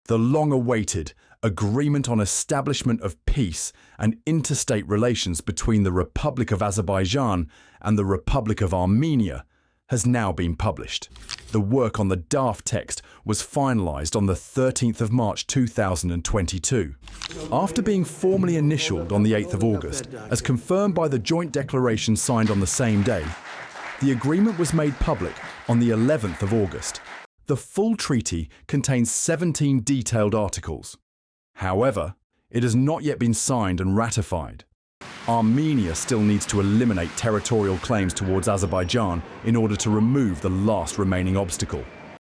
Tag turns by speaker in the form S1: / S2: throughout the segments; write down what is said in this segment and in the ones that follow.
S1: The long-awaited Agreement on Establishment of Peace and Interstate Relations between the Republic of Azerbaijan and the Republic of Armenia has now been published. The work on the draft text was finalized on the 13th of March 2022. After being formally initialed on the 8th of August, as confirmed by the joint declaration signed on the same day, the agreement was made public on the 11th of August. The full treaty contains 17 detailed articles. However, it has not yet been signed and ratified. Armenia still needs to eliminate territorial claims towards Azerbaijan in order to remove the last remaining obstacle.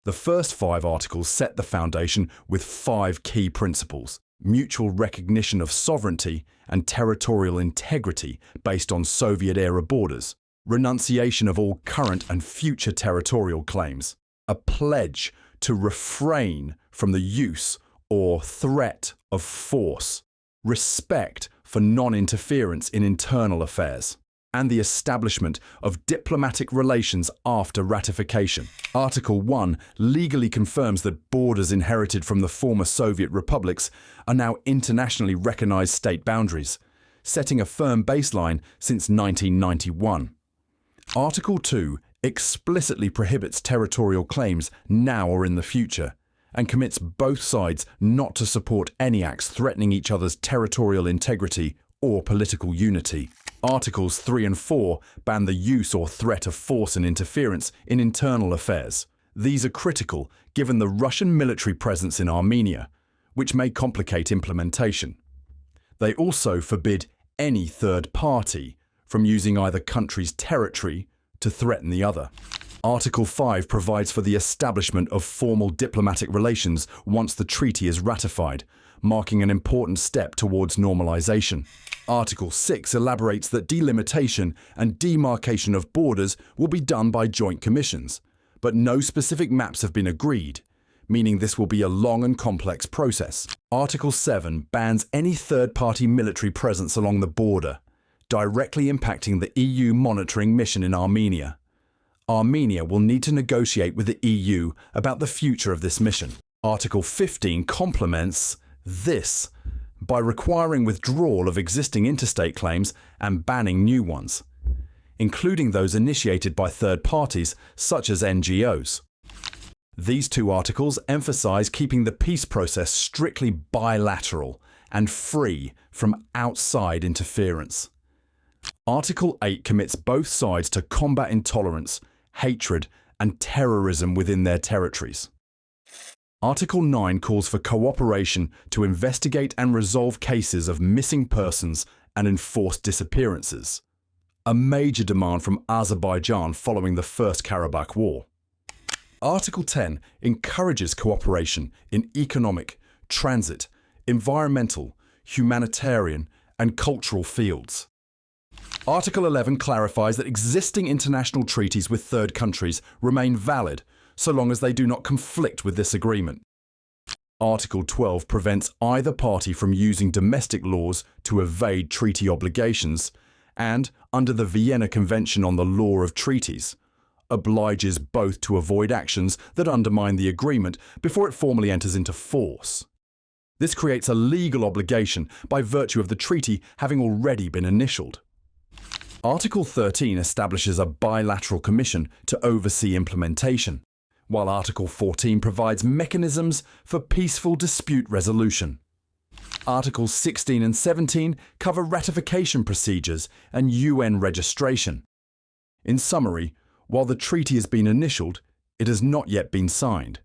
S1: The first 5 articles set the foundation with 5 key principles: mutual recognition of sovereignty and territorial integrity based on Soviet-era borders, renunciation of all current and future territorial claims, a pledge to refrain from the use or threat of force, respect for non-interference in internal affairs, and the establishment of diplomatic relations after ratification. Article 1 legally confirms that borders inherited from the former Soviet republics are now internationally recognized state boundaries, setting a firm baseline since 1991. Article 2 explicitly prohibits territorial claims now or in the future, and commits both sides not to support any acts threatening each other's territorial integrity or political unity. Articles 3 and 4 ban the use or threat of force and interference in internal affairs. These are critical given the Russian military presence in Armenia, which may complicate implementation. They also forbid any third party from using either country's territory to threaten the other. Article 5 provides for the establishment of formal diplomatic relations once the treaty is ratified, marking an important step towards normalization. Article 6 elaborates that delimitation and demarcation of borders will be done by joint commissions, but no specific maps have been agreed, meaning this will be a long and complex process. Article 7 bans any third-party military presence along the border, directly impacting the EU monitoring mission in Armenia. Armenia will need to negotiate with the EU about the future of this mission. Article 15 complements this by requiring withdrawal of existing interstate claims and banning new ones, including those initiated by third parties such as NGOs. These 2 articles emphasize keeping the peace process strictly bilateral and free from outside interference. Article 8 commits both sides to combat intolerance, hatred, and terrorism within their territories. Article 9 calls for cooperation to investigate and resolve cases of missing persons and enforced disappearances, a major demand from Azerbaijan following the First Karabakh War. Article 10 encourages cooperation in economic, transit, environmental, humanitarian, and cultural fields. Article 11 clarifies that existing international treaties with third countries remain valid so long as they do not conflict with this agreement. Article 12 prevents either party from using domestic laws to evade treaty obligations and, under the Vienna Convention on the Law of Treaties, obliges both to avoid actions that undermine the agreement before it formally enters into force. This creates a legal obligation by virtue of the treaty having already been initialed. Article 13 establishes a bilateral commission to oversee implementation, while Article 14 provides mechanisms for peaceful dispute resolution. Articles 16 and 17 cover ratification procedures and UN registration. In summary, while the treaty has been initialed, it has not yet been signed.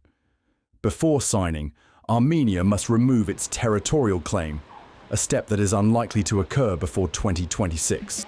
S1: Before signing, Armenia must remove its territorial claim, a step that is unlikely to occur before 2026.